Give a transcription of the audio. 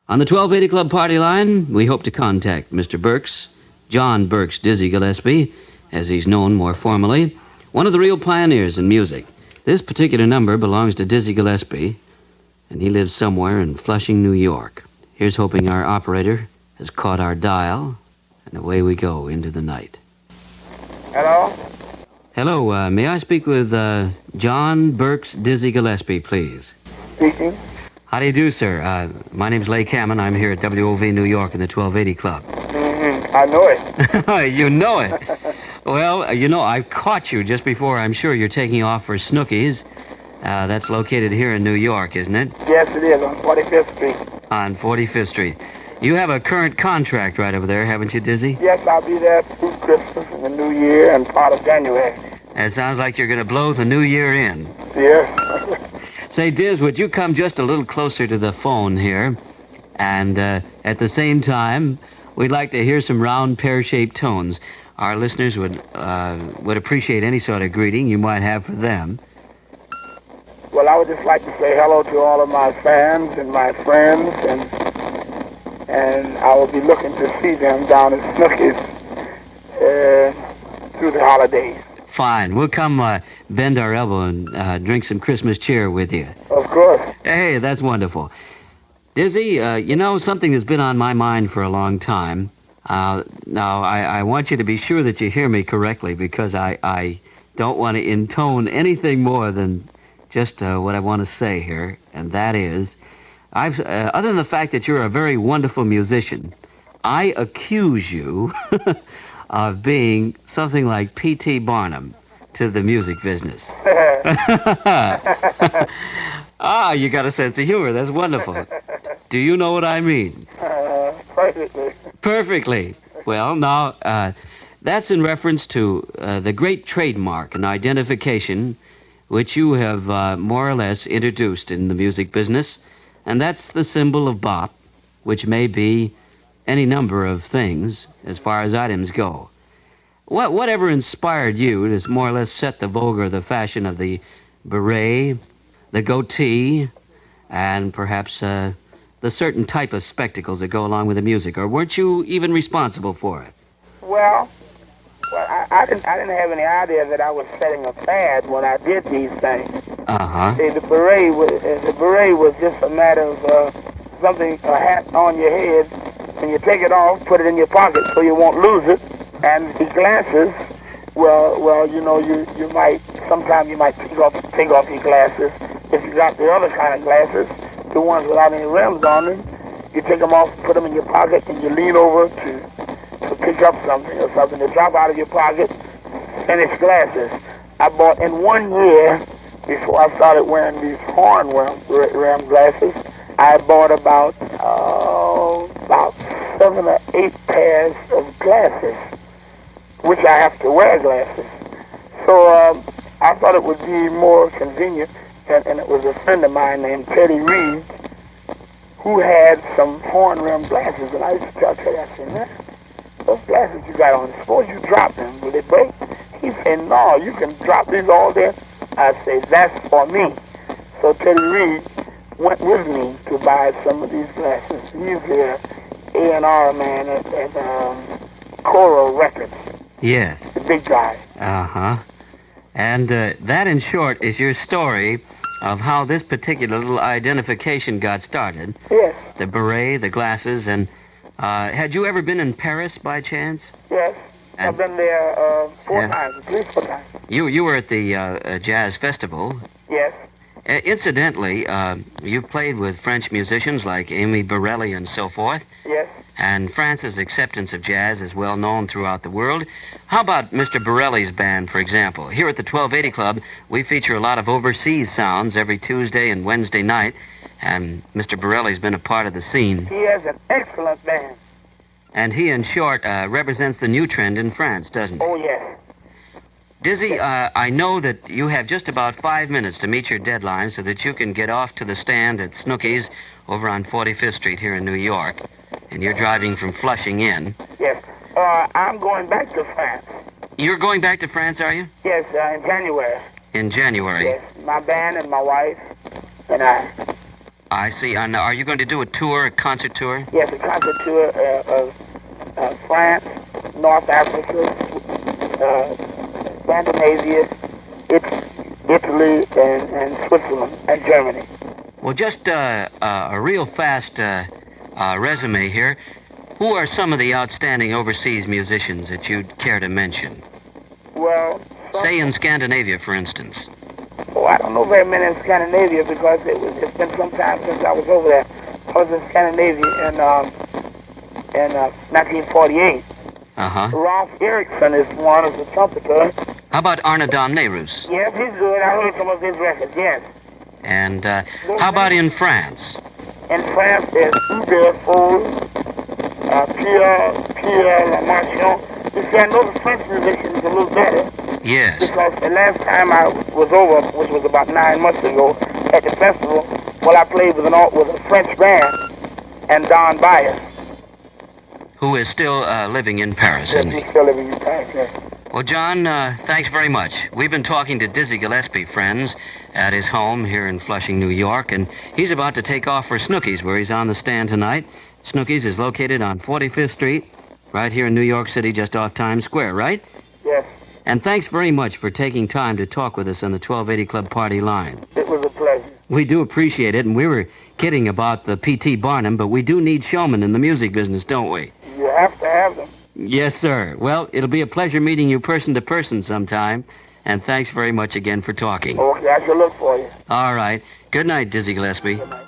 On the 1280 Club party line, we hope to contact Mr. Burks, John Burks Dizzy Gillespie, as he's known more formally, one of the real pioneers in music. This particular number belongs to Dizzy Gillespie, and he lives somewhere in Flushing, New York. Here's hoping our operator has caught our dial, and away we go into the night. Hello? Hello, may I speak with John Burks Dizzy Gillespie, please? Speaking. How do you do, sir? My name's Leigh Kamman. I'm here at WOV New York in the 1280 Club. I know it. You know it. Well, I caught you just before I'm sure you're taking off for Snooky's. That's located here in New York, isn't it? Yes, it is, on 45th Street. On 45th Street. You have a current contract right over there, haven't you, Dizzy? Yes, I'll be there through Christmas and the New Year and part of January. It sounds like you're going to blow the New Year in. Yes. Say, Diz, would you come just a little closer to the phone here? And at the same time, we'd like to hear some round, pear-shaped tones. Our listeners would appreciate any sort of greeting you might have for them. Well, I would just like to say hello to all of my fans and my friends, and I will be looking to see them down at Snooky's through the holidays. Fine. We'll come bend our elbow and drink some Christmas cheer with you. Of course. Hey, that's wonderful. Dizzy, something that's been on my mind for a long time. Now, I want you to be sure that you hear me correctly, because I don't want to intone anything more than just what I want to say here, and that is, other than the fact that you're a very wonderful musician, I accuse you of being something like P.T. Barnum to the music business. You got a sense of humor. That's wonderful. Do you know what I mean? Perfectly. Perfectly. Well, now, that's in reference to the great trademark and identification which you have more or less introduced in the music business, and that's the symbol of bop, which may be any number of things as far as items go. Whatever inspired you to more or less set the vogue or the fashion of the beret, the goatee, and perhaps the certain type of spectacles that go along with the music, or weren't you even responsible for it? Well, I didn't have any idea that I was setting a fad when I did these things. Uh-huh. See, the beret was just a matter of a hat on your head. When you take it off, put it in your pocket so you won't lose it. And the glasses, sometimes you might take off your glasses. If you got the other kind of glasses, the ones without any rims on them, you take them off, put them in your pocket, and you lean over to pick up something or something. They drop out of your pocket, and it's glasses. I bought in 1 year, before I started wearing these horn rim glasses, I bought about 7 or 8 pairs of glasses, which I have to wear glasses. So I thought it would be more convenient, and it was a friend of mine named Teddy Reed who had some horn rim glasses, and I used to tell Teddy, I said, man, those glasses you got on, suppose you drop them, will they break? He said, no, you can drop these all day. I said, that's for me. So Teddy Reed went with me to buy some of these glasses. He's the A&R man at Coral Records. Yes. The big guy. Uh-huh. And that, in short, is your story of how this particular little identification got started. Yes. The beret, the glasses, and had you ever been in Paris by chance? Yes. I've been there 4 times, at least 4 times. You were at the Jazz Festival. Yes. Incidentally, you played with French musicians like Amy Borelli and so forth. Yes. And France's acceptance of jazz is well known throughout the world. How about Mr. Borelli's band, for example? Here at the 1280 Club, we feature a lot of overseas sounds every Tuesday and Wednesday night, and Mr. Borelli's been a part of the scene. He has an excellent band. And he, in short, represents the new trend in France, doesn't he? Oh, yes. Dizzy, I know that you have just about 5 minutes to meet your deadline so that you can get off to the stand at Snooky's over on 45th Street here in New York. And you're driving from Flushing in. Yes. I'm going back to France. You're going back to France, are you? Yes, in January. In January? Yes, my band and my wife and I. I see. And are you going to do a tour, a concert tour? Yes, a concert tour of France, North Africa, Scandinavia, Italy, and Switzerland, and Germany. Well, just a real fast resume here. Who are some of the outstanding overseas musicians that you'd care to mention? Well, Say in Scandinavia, for instance. Oh, I don't know very many in Scandinavia because it's been some time since I was over there. I was in Scandinavia in 1948. Uh-huh. Rolf Eriksson is one of the trumpeter. How about Arnedam Nehrus? Yes, he's good. I heard some of his records, yes. And how about in France? In France, there's Hubert Fol, Pierre Lamarchand. You see, I know the French musicians a little better. Yes. Because the last time I was over, which was about 9 months ago, at the festival, well, I played with a French band and Don Byers. Who is still living in Paris, Yes, isn't he? he's still living in Paris, yes. Well, John, thanks very much. We've been talking to Dizzy Gillespie, friends, at his home here in Flushing, New York, and he's about to take off for Snooky's, where he's on the stand tonight. Snooky's is located on 45th Street, right here in New York City, just off Times Square, right? Yes. And thanks very much for taking time to talk with us on the 1280 Club Party line. It was a pleasure. We do appreciate it, and we were kidding about the P.T. Barnum, but we do need showmen in the music business, don't we? You have to have them. Yes, sir. Well, it'll be a pleasure meeting you person to person sometime, and thanks very much again for talking. Okay, I shall look for you. All right. Good night, Dizzy Gillespie. Good night.